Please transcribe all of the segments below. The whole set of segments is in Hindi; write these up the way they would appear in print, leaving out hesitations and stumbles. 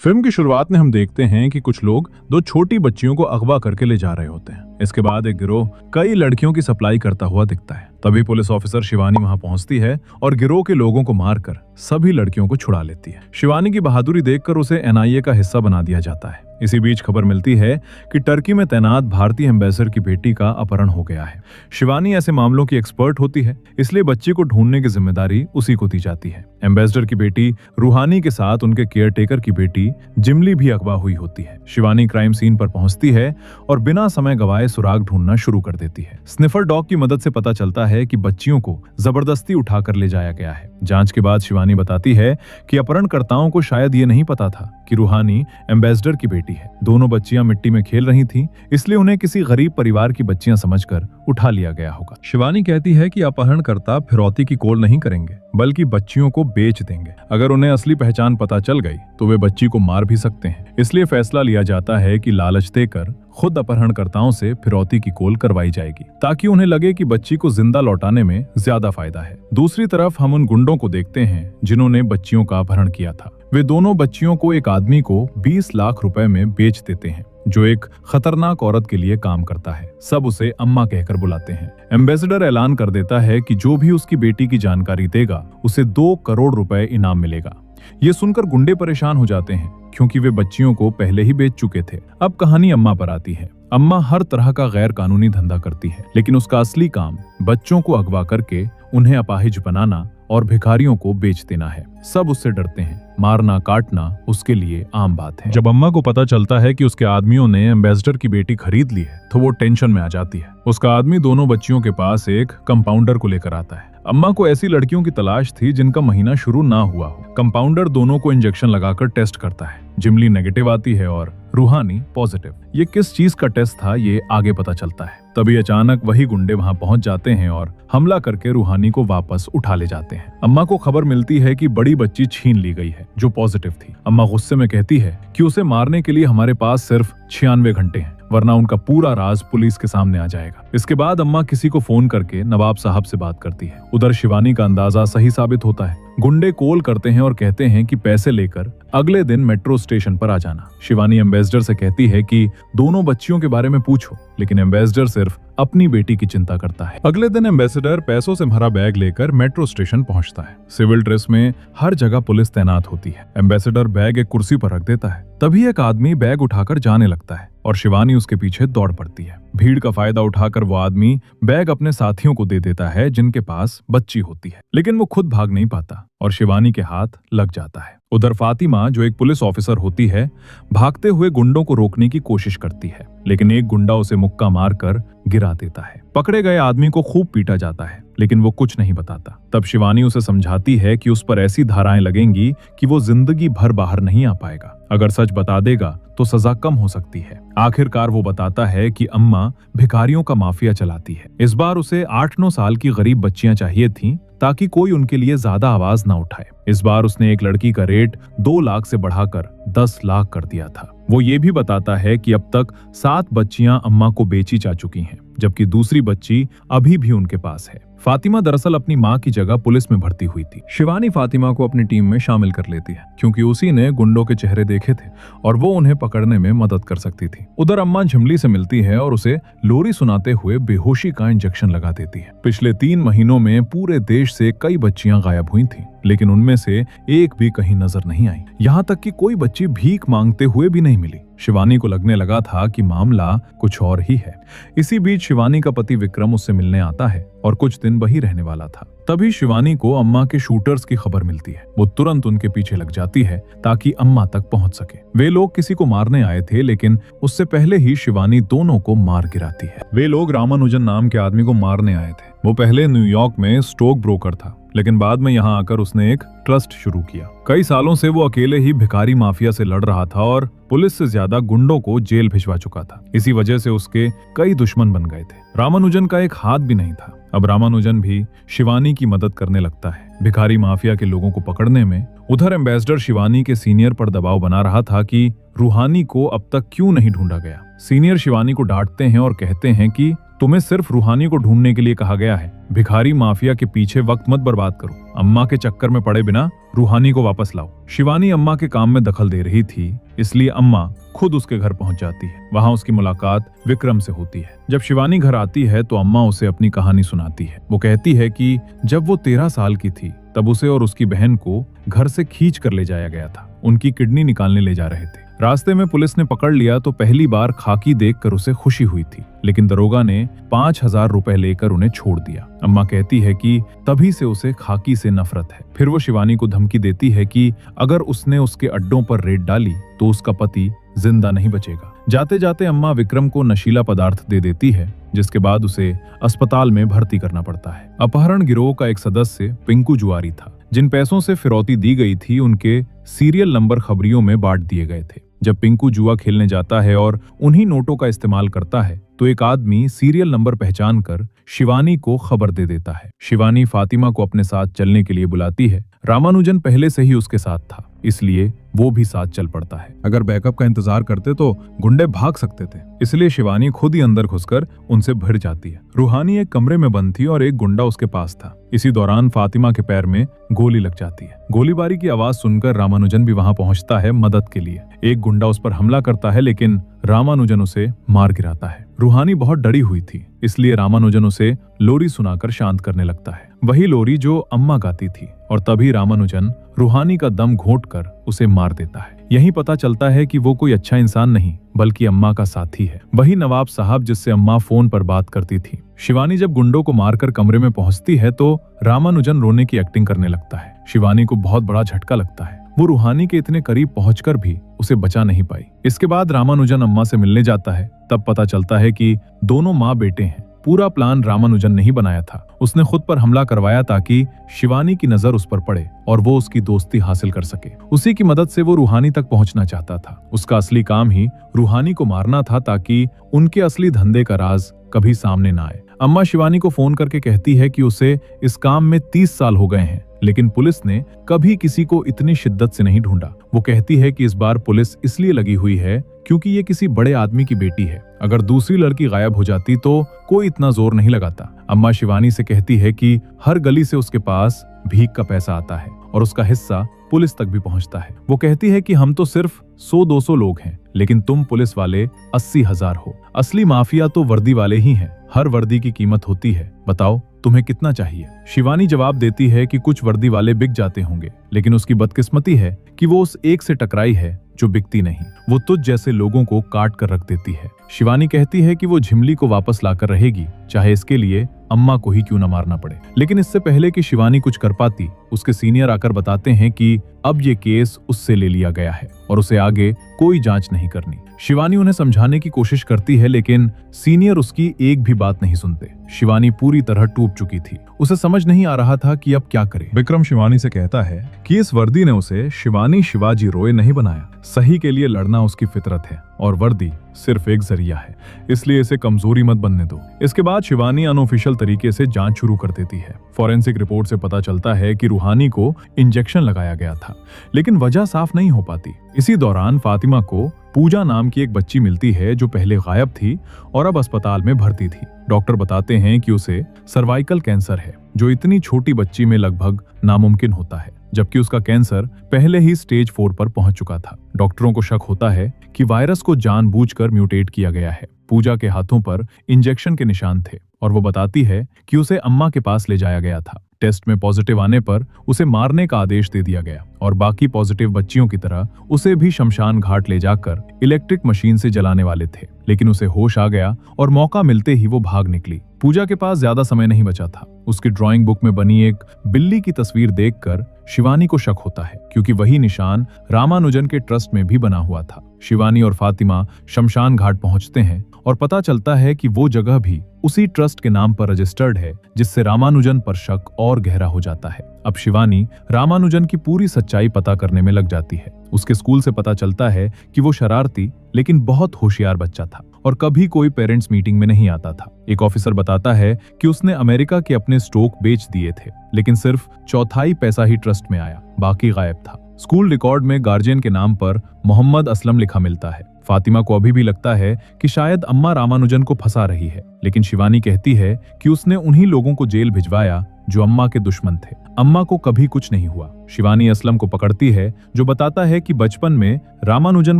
फिल्म की शुरुआत में हम देखते हैं कि कुछ लोग दो छोटी बच्चियों को अगवा करके ले जा रहे होते हैं। इसके बाद एक गिरोह कई लड़कियों की सप्लाई करता हुआ दिखता है। तभी पुलिस ऑफिसर शिवानी वहां पहुंचती है और गिरोह के लोगों को मारकर सभी लड़कियों को छुड़ा लेती है। शिवानी की बहादुरी देखकर उसे एनआईए का हिस्सा बना दिया जाता है। इसी बीच खबर मिलती है कि टर्की में तैनात भारतीय एम्बेसडर की बेटी का अपहरण हो गया है। शिवानी ऐसे मामलों की एक्सपर्ट होती है, इसलिए बच्ची को ढूंढने की जिम्मेदारी उसी को दी जाती है। एम्बेसडर की बेटी रूहानी के साथ उनके केयरटेकर की बेटी जिमली भी अगवा हुई होती है। शिवानी क्राइम सीन पर पहुंचती है और बिना समय गवाए सुराग ढूंढना शुरू कर देती है। स्निफर डॉग की मदद से पता चलता है कि बच्चियों को जबरदस्ती उठाकर ले जाया गया है। जांच के बाद शिवानी बताती है कि अपहरणकर्ताओं को शायद ये नहीं पता था कि रूहानी एम्बेसडर की बेटी है। दोनों बच्चियां मिट्टी में खेल रही थीं, इसलिए उन्हें किसी गरीब परिवार की बच्चियां समझकर उठा लिया गया होगा। शिवानी कहती है कि अपहरणकर्ता फिरौती की कोल नहीं करेंगे, बल्कि बच्चियों को बेच देंगे। अगर उन्हें असली पहचान पता चल गई तो वे बच्ची को मार भी सकते हैं। इसलिए फैसला लिया जाता है कि लालच देकर खुद अपहरणकर्ताओं से फिरौती की कोल करवाई जाएगी, ताकि उन्हें लगे कि बच्ची को जिंदा लौटाने में ज्यादा फायदा है। दूसरी तरफ हम उन गुंडों को देखते हैं जिन्होंने बच्चियों का अपहरण किया था। वे दोनों बच्चियों को एक आदमी को 20 लाख रुपए में बेच देते हैं, जो एक खतरनाक औरत के लिए काम करता है। सब उसे अम्मा कहकर बुलाते हैं। एम्बेसडर ऐलान कर देता है कि जो भी उसकी बेटी की जानकारी देगा उसे 2 करोड़ रुपए इनाम मिलेगा। ये सुनकर गुंडे परेशान हो जाते हैं, क्योंकि वे बच्चियों को पहले ही बेच चुके थे। अब कहानी अम्मा पर आती है। अम्मा हर तरह का गैर कानूनी धंधा करती है, लेकिन उसका असली काम बच्चों को अगवा करके उन्हें अपाहिज बनाना और भिखारियों को बेच देना है। सब उससे डरते हैं। मारना काटना उसके लिए आम बात है। जब अम्मा को पता चलता है कि उसके आदमियों ने एम्बेसडर की बेटी खरीद ली है, तो वो टेंशन में आ जाती है। उसका आदमी दोनों बच्चियों के पास एक कंपाउंडर को लेकर आता है। अम्मा को ऐसी लड़कियों की तलाश थी जिनका महीना शुरू ना हुआ हो। कंपाउंडर दोनों को इंजेक्शन लगाकर टेस्ट करता है। जिमली नेगेटिव आती है और रूहानी पॉजिटिव। ये किस चीज का टेस्ट था, ये आगे पता चलता है। तभी अचानक वही गुंडे वहां पहुंच जाते हैं और हमला करके रूहानी को वापस उठा ले जाते हैं। अम्मा को खबर मिलती है कि बड़ी बच्ची छीन ली गई है, जो पॉजिटिव थी। अम्मा गुस्से में कहती है कि उसे मारने के लिए हमारे पास सिर्फ 96 घंटे हैं, वरना उनका पूरा राज पुलिस के सामने आ जाएगा। इसके बाद अम्मा किसी को फोन करके नवाब साहब से बात करती है। उधर शिवानी का अंदाजा सही साबित होता है। गुंडे कॉल करते हैं और कहते हैं कि पैसे लेकर अगले दिन मेट्रो स्टेशन पर आ जाना। शिवानी एम्बेसडर से कहती है कि दोनों बच्चियों के बारे में पूछो, लेकिन एम्बेसडर सिर्फ अपनी बेटी की चिंता करता है। अगले दिन एम्बेसडर पैसों से भरा बैग लेकर मेट्रो स्टेशन पहुंचता है। सिविल ड्रेस में हर जगह पुलिस तैनात होती है। एम्बेसडर बैग एक कुर्सी पर रख देता है। तभी एक आदमी बैग उठाकर जाने लगता है और शिवानी उसके पीछे दौड़ पड़ती है। भीड़ का फायदा उठाकर वो आदमी बैग अपने साथियों को दे देता है जिनके पास बच्ची होती है, लेकिन वो खुद भाग नहीं पाता और शिवानी के हाथ लग जाता है। उधर फातिमा, जो एक पुलिस ऑफिसर होती है, भागते हुए गुंडों को रोकने की कोशिश करती है, लेकिन एक गुंडा उसे मुक्का मारकर गिरा देता है। पकड़े गए आदमी को खूब पीटा जाता है, लेकिन वो कुछ नहीं बताता। तब शिवानी उसे समझाती है कि उस पर ऐसी धाराएं लगेंगी कि वो जिंदगी भर बाहर नहीं आ पाएगा। अगर सच बता देगा तो सजा कम हो सकती है। आखिरकार वो बताता है कि अम्मा भिखारियों का माफिया चलाती है। इस बार उसे 8-9 साल की गरीब बच्चियां चाहिए थीं, ताकि कोई उनके लिए ज्यादा आवाज ना उठाए। इस बार उसने एक लड़की का रेट 2 लाख से बढ़ाकर 10 लाख कर दिया था। वो ये भी बताता है कि अब तक 7 बच्चियां अम्मा को बेची जा चुकी हैं, जबकि दूसरी बच्ची अभी भी उनके पास है। फातिमा दरअसल अपनी मां की जगह पुलिस में भर्ती हुई थी। शिवानी फातिमा को अपनी टीम में शामिल कर लेती है, क्योंकि उसी ने गुंडों के चेहरे देखे थे और वो उन्हें पकड़ने में मदद कर सकती थी। उधर अम्मा झिमली से मिलती है और उसे लोरी सुनाते हुए बेहोशी का इंजेक्शन लगा देती है। पिछले 3 महीनों में पूरे देश से कई बच्चियां गायब हुई थीं, लेकिन उनमें से एक भी कहीं नजर नहीं आई। यहाँ तक कि कोई बच्ची भीख मांगते हुए भी नहीं मिली। शिवानी को लगने लगा था कि मामला कुछ और ही है। इसी बीच शिवानी का पति विक्रम उससे मिलने आता है और कुछ दिन वही रहने वाला था। तभी शिवानी को अम्मा के शूटर्स की खबर मिलती है। वो तुरंत उनके पीछे लग जाती है ताकि अम्मा तक पहुंच सके। वे लोग किसी को मारने आए थे, लेकिन उससे पहले ही शिवानी दोनों को मार गिराती है। वे लोग रामानुजन नाम के आदमी को मारने आए थे। वो पहले न्यूयॉर्क में स्टॉक ब्रोकर था, लेकिन बाद में यहाँ आकर उसने एक ट्रस्ट शुरू किया। कई सालों से वो अकेले ही भिखारी माफिया से लड़ रहा था और पुलिस से ज्यादा गुंडों को जेल भिजवा चुका था। इसी वजह से उसके कई दुश्मन बन गए थे। रामानुजन का एक हाथ भी नहीं था। अब रामानुजन भी शिवानी की मदद करने लगता है भिखारी माफिया के लोगों को पकड़ने में। उधर एम्बेसडर शिवानी के सीनियर पर दबाव बना रहा था कि रूहानी को अब तक क्यों नहीं ढूंढा गया। सीनियर शिवानी को डांटते हैं और कहते हैं कि तुम्हें सिर्फ रूहानी को ढूंढने के लिए कहा गया है। भिखारी माफिया के पीछे वक्त मत बर्बाद करो। अम्मा के चक्कर में पड़े बिना रूहानी को वापस लाओ। शिवानी अम्मा के काम में दखल दे रही थी, इसलिए अम्मा खुद उसके घर पहुंच जाती है। वहां उसकी मुलाकात विक्रम से होती है। जब शिवानी घर आती है तो अम्मा उसे अपनी कहानी सुनाती है। वो कहती है कि जब वो 13 साल की थी तब उसे और उसकी बहन को घर से खींच कर ले जाया गया था। उनकी किडनी निकालने ले जा रहे थे। रास्ते में पुलिस ने पकड़ लिया तो पहली बार खाकी देखकर उसे खुशी हुई थी, लेकिन दरोगा ने 5,000 रुपए लेकर उन्हें छोड़ दिया। अम्मा कहती है कि तभी से उसे खाकी से नफरत है। फिर वो शिवानी को धमकी देती है कि अगर उसने उसके अड्डों पर रेड डाली तो उसका पति जिंदा नहीं बचेगा। जाते जाते अम्मा विक्रम को नशीला पदार्थ दे देती है, जिसके बाद उसे अस्पताल में भर्ती करना पड़ता है। अपहरण गिरोह का एक सदस्य पिंकू जुआरी था। जिन पैसों से फिरौती दी गई थी उनके सीरियल नंबर खबरियों में बांट दिए गए थे। जब पिंकू जुआ खेलने जाता है और उन्हीं नोटों का इस्तेमाल करता है तो एक आदमी सीरियल नंबर पहचान कर शिवानी को खबर दे देता है। शिवानी फातिमा को अपने साथ चलने के लिए बुलाती है। रामानुजन पहले से ही उसके साथ था, इसलिए वो भी साथ चल पड़ता है। अगर बैकअप का इंतजार करते तो गुंडे भाग सकते थे, इसलिए शिवानी खुद ही अंदर घुसकर उनसे भिड़ जाती है। रूहानी एक कमरे में बंद थी और एक गुंडा उसके पास था। इसी दौरान फातिमा के पैर में गोली लग जाती है। गोलीबारी की आवाज सुनकर रामानुजन भी वहां पहुंचता है मदद के लिए। एक गुंडा उस पर हमला करता है, लेकिन रामानुजन उसे मार गिराता है। रूहानी बहुत डरी हुई थी, इसलिए रामानुजन उसे लोरी सुनाकर शांत करने लगता है, वही लोरी जो अम्मा गाती थी। और तभी रामानुजन रूहानी का दम घोंटकर उसे मार देता है। यही पता चलता है कि वो कोई अच्छा इंसान नहीं बल्कि अम्मा का साथी है, वही नवाब साहब जिससे अम्मा फोन पर बात करती थी। शिवानी जब गुंडों को मारकर कमरे में पहुंचती है तो रामानुजन रोने की एक्टिंग करने लगता है। शिवानी को बहुत बड़ा झटका लगता है। वो रूहानी के इतने करीब पहुंचकर भी उसे बचा नहीं पाई। इसके बाद रामानुजन अम्मा से मिलने जाता है। तब पता चलता है कि दोनों माँ बेटे हैं। पूरा प्लान रामानुजन ने ही बनाया था। उसने खुद पर हमला करवाया ताकि शिवानी की नजर उस पर पड़े और वो उसकी दोस्ती हासिल कर सके। उसी की मदद से वो रूहानी तक पहुंचना चाहता था। उसका असली काम ही रूहानी को मारना था ताकि उनके असली धंधे का राज कभी सामने ना आए। अम्मा शिवानी को फोन करके कहती है कि उसे इस काम में 30 साल हो गए हैं, लेकिन पुलिस ने कभी किसी को इतनी शिद्दत से नहीं ढूंढा। वो कहती है कि इस बार पुलिस इसलिए लगी हुई है क्योंकि ये किसी बड़े आदमी की बेटी है। अगर दूसरी लड़की गायब हो जाती तो कोई इतना जोर नहीं लगाता। अम्मा शिवानी से कहती है कि हर गली से उसके पास भीख का पैसा आता है और उसका हिस्सा पुलिस तक भी पहुंचता है। वो कहती है कि हम तो सिर्फ 100-200 लोग हैं, लेकिन तुम पुलिस वाले 80,000 हो। असली माफिया तो वर्दी वाले ही हैं। हर वर्दी की कीमत होती है। बताओ तुम्हें कितना चाहिए? शिवानी जवाब देती है कि कुछ वर्दी वाले बिक जाते होंगे, लेकिन उसकी बदकिस्मती है कि वो उस एक से टकराई है जो बिकती नहीं। वो तुझ जैसे लोगों को काट कर रख देती है। शिवानी कहती है कि वो झिमली को वापस लाकर रहेगी, चाहे इसके लिए अम्मा को ही क्यों न मारना पड़े। लेकिन इससे पहले कि शिवानी कुछ कर पाती, उसके सीनियर आकर बताते हैं कि अब ये केस उससे ले लिया गया है और उसे आगे कोई जांच नहीं करनी। शिवानी उन्हें समझाने की कोशिश करती है, लेकिन सीनियर उसकी एक भी बात नहीं सुनते। शिवानी पूरी तरह टूट चुकी थी। उसे समझ नहीं आ रहा था कि अब क्या करे। विक्रम शिवानी से कहता है कि इस वर्दी ने उसे शिवानी शिवाजी रॉय नहीं बनाया। सही के लिए लड़ना उसकी फितरत है और वर्दी सिर्फ एक जरिया है, इसलिए इसे कमजोरी मत बनने दो। इसके बाद शिवानी अनऑफिशियल तरीके से जांच शुरू कर देती है। फॉरेंसिक रिपोर्ट से पता चलता है कि रूहानी को इंजेक्शन लगाया गया था, लेकिन वजह साफ नहीं हो पाती। इसी दौरान फातिमा को पूजा नाम की एक बच्ची मिलती है जो पहले गायब थी और अब अस्पताल में भर्ती थी। डॉक्टर बताते हैं कि उसे सर्वाइकल कैंसर है, जो इतनी छोटी बच्ची में लगभग नामुमकिन होता है, जबकि उसका कैंसर पहले ही स्टेज 4 पर पहुंच चुका था। डॉक्टरों को शक होता है कि वायरस को जानबूझकर म्यूटेट किया गया है। पूजा के हाथों पर इंजेक्शन के निशान थे और वो बताती है कि उसे अम्मा के पास ले जाया गया था। टेस्ट में पॉजिटिव आने पर उसे मारने का आदेश दे दिया गया और बाकी पॉजिटिव बच्चियों की तरह उसे भी शमशान घाट ले जाकर इलेक्ट्रिक मशीन से जलाने वाले थे, लेकिन उसे होश आ गया और मौका मिलते ही वो भाग निकली। पूजा के पास ज्यादा समय नहीं बचा था। उसकी ड्राइंग बुक में बनी एक बिल्ली की तस्वीर देखकर शिवानी को शक होता है, क्योंकि वही निशान रामानुजन के ट्रस्ट में भी बना हुआ था। शिवानी और फातिमा शमशान घाट पहुंचते हैं और पता चलता है कि वो जगह भी उसी ट्रस्ट के नाम पर रजिस्टर्ड है, जिससे रामानुजन पर शक और गहरा हो जाता है। अब शिवानी रामानुजन की पूरी सच्चाई पता करने में लग जाती है। उसके स्कूल से पता चलता है कि वो शरारती लेकिन बहुत होशियार बच्चा था और कभी कोई पेरेंट्स मीटिंग में नहीं आता था। एक ऑफिसर बताता है कि उसने अमेरिका के अपने स्टॉक बेच दिए थे, लेकिन सिर्फ 1/4 पैसा ही ट्रस्ट में आया, बाकी गायब था। स्कूल रिकॉर्ड में गार्जियन के नाम पर मोहम्मद असलम लिखा मिलता है। फातिमा को अभी भी लगता है कि शायद अम्मा रामानुजन को फंसा रही है, लेकिन शिवानी कहती है कि उसने उन्हीं लोगों को जेल भिजवाया जो अम्मा के दुश्मन थे। अम्मा को कभी कुछ नहीं हुआ। शिवानी असलम को पकड़ती है, जो बताता है कि बचपन में रामानुजन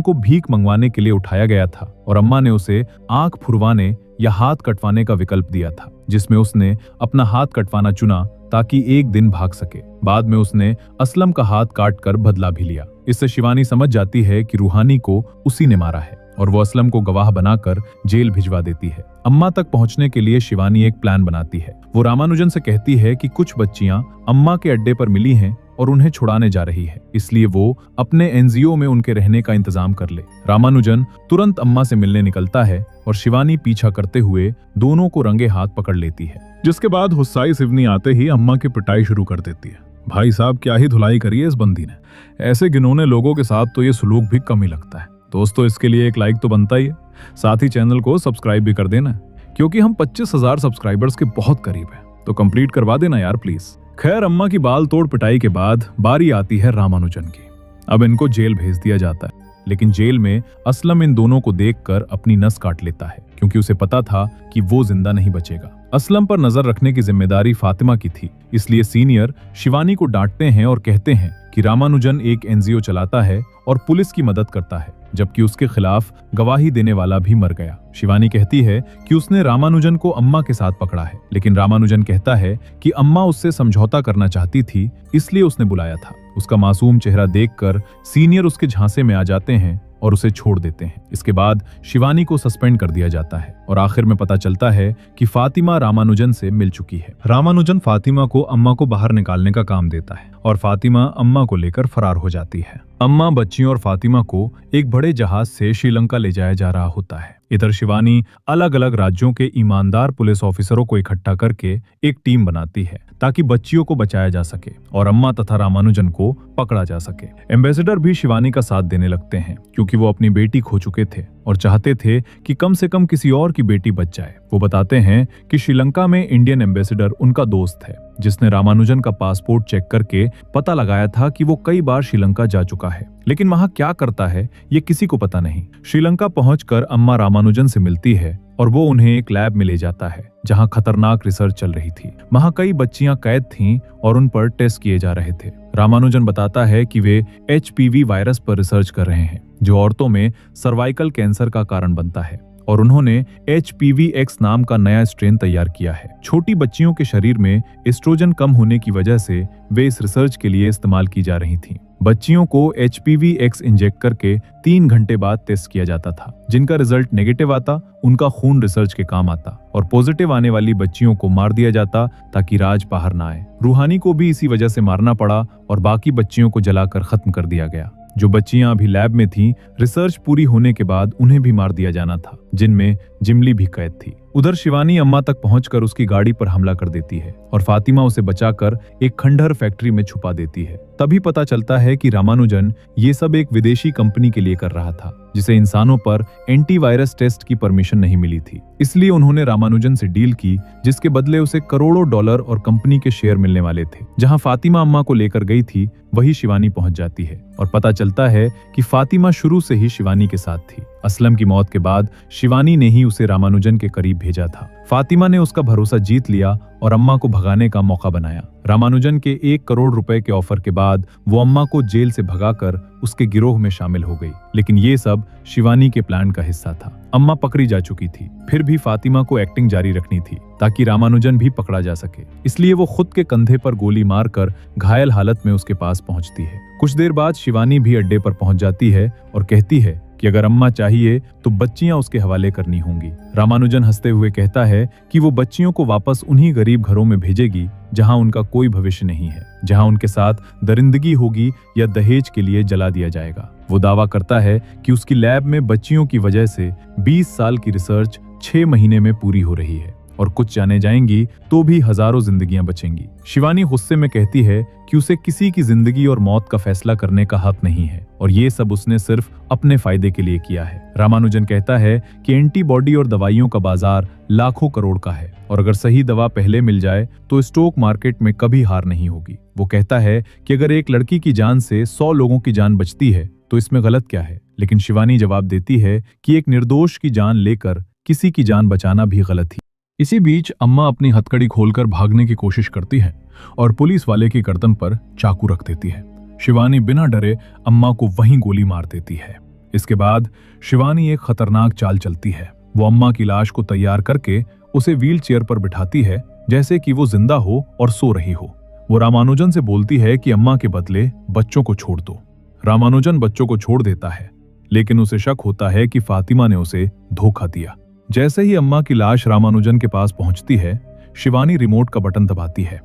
को भीख मंगवाने के लिए उठाया गया था और अम्मा ने उसे आंख फुरवाने या हाथ कटवाने का विकल्प दिया था, जिसमें उसने अपना हाथ कटवाना चुना ताकि एक दिन भाग सके। बाद में उसने असलम का हाथ काट कर बदला भी लिया। इससे शिवानी समझ जाती है कि रूहानी को उसी ने मारा है और वो असलम को गवाह बनाकर जेल भिजवा देती है। अम्मा तक पहुंचने के लिए शिवानी एक प्लान बनाती है। वो रामानुजन से कहती है कि कुछ बच्चियां अम्मा के अड्डे पर मिली हैं और उन्हें छुड़ाने जा रही है, इसलिए वो अपने एनजीओ में उनके रहने का इंतजाम कर ले। रामानुजन तुरंत अम्मा से मिलने निकलता है और शिवानी पीछा करते हुए दोनों को रंगे हाथ पकड़ लेती है, जिसके बाद हुस्साई सिवनी आते ही अम्मा की पिटाई शुरू कर देती है। भाई साहब, क्या ही धुलाई करी है इस बंदी ने। ऐसे घिनौने लोगों के साथ तो ये सलूक भी कम ही लगता है। दोस्तों, इसके लिए एक लाइक तो बनता ही है, साथ ही चैनल को सब्सक्राइब भी कर देना, क्योंकि हम 25,000 सब्सक्राइबर्स के बहुत करीब हैं, तो कंप्लीट करवा देना यार प्लीज। खैर, अम्मा की बाल तोड़ पिटाई के बाद बारी आती है रामानुजन की। अब इनको जेल भेज दिया जाता है, लेकिन जेल में असलम इन दोनों को देखकर अपनी नस काट लेता है, क्योंकि उसे पता था कि वो जिंदा नहीं बचेगा। असलम पर नजर रखने की जिम्मेदारी फातिमा की थी, इसलिए सीनियर शिवानी को डांटते हैं और कहते हैं कि रामानुजन एक एनजीओ चलाता है और पुलिस की मदद करता है, जबकि उसके खिलाफ गवाही देने वाला भी मर गया। शिवानी कहती है कि उसने रामानुजन को अम्मा के साथ पकड़ा है, लेकिन रामानुजन कहता है कि अम्मा उससे समझौता करना चाहती थी, इसलिए उसने बुलाया था। उसका मासूम चेहरा देखकर सीनियर उसके झांसे में आ जाते हैं और उसे छोड़ देते हैं। इसके बाद शिवानी को सस्पेंड कर दिया जाता है और आखिर में पता चलता है कि फातिमा रामानुजन से मिल चुकी है। रामानुजन फातिमा को अम्मा को बाहर निकालने का काम देता है और फातिमा अम्मा को लेकर फरार हो जाती है। अम्मा, बच्चियों और फातिमा को एक बड़े जहाज से श्रीलंका ले जाया जा रहा होता है। इधर शिवानी अलग अलग राज्यों के ईमानदार पुलिस ऑफिसरों को इकट्ठा करके एक टीम बनाती है ताकि बच्चियों को बचाया जा सके और अम्मा तथा रामानुजन को पकड़ा जा सके। एम्बेसडर भी शिवानी का साथ देने लगते हैं, क्योंकि वो अपनी बेटी खो चुके थे और चाहते थे कि कम से कम किसी और की बेटी बच जाए। वो बताते हैं कि श्रीलंका में इंडियन एम्बेसडर उनका दोस्त है, जिसने रामानुजन का पासपोर्ट चेक करके पता लगाया था कि वो कई बार श्रीलंका जा चुका है, लेकिन वहां क्या करता है ये किसी को पता नहीं। श्रीलंका पहुंचकर अम्मा रामानुजन से मिलती है और वो उन्हें एक लैब में ले जाता है, जहां खतरनाक रिसर्च चल रही थी। वहां कई बच्चियां कैद थीं और उन पर टेस्ट किए जा रहे थे। रामानुजन बताता है कि वे HPV वायरस पर रिसर्च कर रहे हैं, जो औरतों में सर्वाइकल कैंसर का कारण बनता है, और उन्होंने HPV-X नाम का नया स्ट्रेन तैयार किया है। छोटी बच्चियों के शरीर में एस्ट्रोजन कम होने की वजह से वे इस रिसर्च के लिए इस्तेमाल की जा रही थीं। बच्चियों को HPV-X इंजेक्ट करके 3 घंटे बाद टेस्ट किया जाता था। जिनका रिजल्ट नेगेटिव आता, उनका खून रिसर्च के काम आता और पॉजिटिव आने वाली बच्चियों को मार दिया जाता ताकि राज बाहर ना आए। रूहानी को भी इसी वजह से मारना पड़ा और बाकी बच्चियों को जलाकर खत्म कर दिया गया। जो बच्चियां अभी लैब में थीं, रिसर्च पूरी होने के बाद उन्हें भी मार दिया जाना था, जिनमें जिमली भी कैद थी। उधर शिवानी अम्मा तक पहुंचकर उसकी गाड़ी पर हमला कर देती है और फातिमा उसे बचाकर एक खंडहर फैक्ट्री में छुपा देती है। तभी पता चलता है कि रामानुजन ये सब एक विदेशी कंपनी के लिए कर रहा था, जिसे इंसानों पर एंटीवायरस टेस्ट की परमिशन नहीं मिली थी। इसलिए उन्होंने रामानुजन से डील की, जिसके बदले उसे करोड़ों डॉलर और कंपनी के शेयर मिलने वाले थे। जहां फातिमा अम्मा को लेकर गई थी, वही शिवानी पहुंच जाती है और पता चलता है कि फातिमा शुरू से ही शिवानी के साथ थी। असलम की मौत के बाद शिवानी ने ही उसे रामानुजन के करीब भेजा था। फातिमा ने उसका भरोसा जीत लिया और अम्मा को भगाने का मौका बनाया। रामानुजन के 1 करोड़ रुपए के ऑफर के बाद वो अम्मा को जेल से भगाकर उसके गिरोह में शामिल हो गई, लेकिन ये सब शिवानी के प्लान का हिस्सा था। अम्मा पकड़ी जा चुकी थी, फिर भी फातिमा को एक्टिंग जारी रखनी थी ताकि रामानुजन भी पकड़ा जा सके। इसलिए वो खुद के कंधे पर गोली मारकर घायल हालत में उसके पास पहुंचती है। कुछ देर बाद शिवानी भी अड्डे पर पहुंच जाती है और कहती है कि अगर अम्मा चाहिए तो बच्चियां उसके हवाले करनी होंगी। रामानुजन हंसते हुए कहता है कि वो बच्चियों को वापस उन्हीं गरीब घरों में भेजेगी जहां उनका कोई भविष्य नहीं है, जहां उनके साथ दरिंदगी होगी या दहेज के लिए जला दिया जाएगा। वो दावा करता है कि उसकी लैब में बच्चियों की वजह से 20 साल की रिसर्च 6 महीने में पूरी हो रही है और कुछ जाने जाएंगी तो भी हजारों जिंदगियां बचेंगी। शिवानी गुस्से में कहती है कि उसे किसी की जिंदगी और मौत का फैसला करने का हक नहीं है और ये सब उसने सिर्फ अपने फायदे के लिए किया है। रामानुजन कहता है कि एंटीबॉडी और दवाइयों का बाजार लाखों करोड़ का है और अगर सही दवा पहले मिल जाए तो स्टॉक मार्केट में कभी हार नहीं होगी। वो कहता है कि अगर एक लड़की की जान से 100 लोगों की जान बचती है तो इसमें गलत क्या है, लेकिन शिवानी जवाब देती है कि एक निर्दोष की जान लेकर किसी की जान बचाना भी गलत ही। इसी बीच अम्मा अपनी हथकड़ी खोलकर भागने की कोशिश करती है और पुलिस वाले की गर्दन पर चाकू रख देती है। शिवानी बिना डरे अम्मा को वहीं गोली मार देती है। इसके बाद शिवानी एक खतरनाक चाल चलती है। वो अम्मा की लाश को तैयार करके उसे व्हील चेयर पर बिठाती है जैसे कि वो जिंदा हो और सो रही हो। वो रामानुजन से बोलती है कि अम्मा के बदले बच्चों को छोड़ दो। रामानुजन बच्चों को छोड़ देता है, लेकिन उसे शक होता है कि फातिमा ने उसे धोखा दिया। जैसे ही अम्मा की लाश रामानुजन के पास पहुंचती है, शिवानी रिमोट का बटन दबाती है।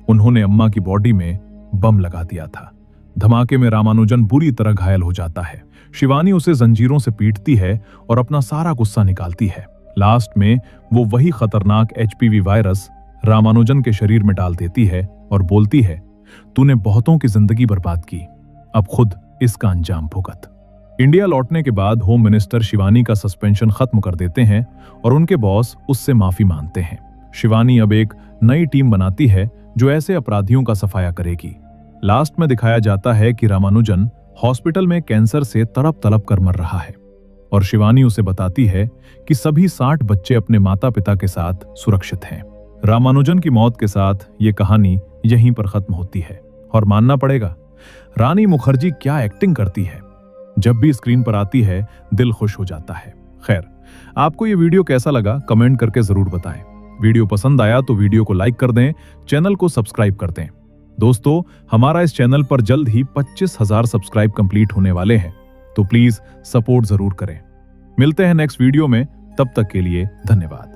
उन्होंने अम्मा की बॉडी में बम लगा दिया था। धमाके में रामानुजन बुरी तरह घायल हो जाता है। शिवानी उसे जंजीरों से पीटती है और अपना सारा गुस्सा निकालती है। लास्ट में वो वही खतरनाक एचपीवी वायरस रामानुजन के शरीर में डाल देती है और बोलती है, तूने बहुतों की जिंदगी बर्बाद की, अब खुद इसका अंजाम भुगत। इंडिया लौटने के बाद होम मिनिस्टर शिवानी का सस्पेंशन खत्म कर देते हैं और उनके बॉस उससे माफी मांगते हैं। शिवानी अब एक नई टीम बनाती है जो ऐसे अपराधियों का सफाया करेगी। लास्ट में दिखाया जाता है कि रामानुजन हॉस्पिटल में कैंसर से तड़प तड़प कर मर रहा है और शिवानी उसे बताती है कि सभी 60 बच्चे अपने माता पिता के साथ सुरक्षित हैं। रामानुजन की मौत के साथ ये कहानी यहीं पर खत्म होती है और मानना पड़ेगा, रानी मुखर्जी क्या एक्टिंग करती है। जब भी स्क्रीन पर आती है दिल खुश हो जाता है। खैर, आपको ये वीडियो कैसा लगा कमेंट करके जरूर बताएं। वीडियो पसंद आया तो वीडियो को लाइक कर दें, चैनल को सब्सक्राइब कर दें। दोस्तों, हमारा इस चैनल पर जल्द ही 25,000 सब्सक्राइब कंप्लीट होने वाले हैं, तो प्लीज सपोर्ट जरूर करें। मिलते हैं नेक्स्ट वीडियो में, तब तक के लिए धन्यवाद।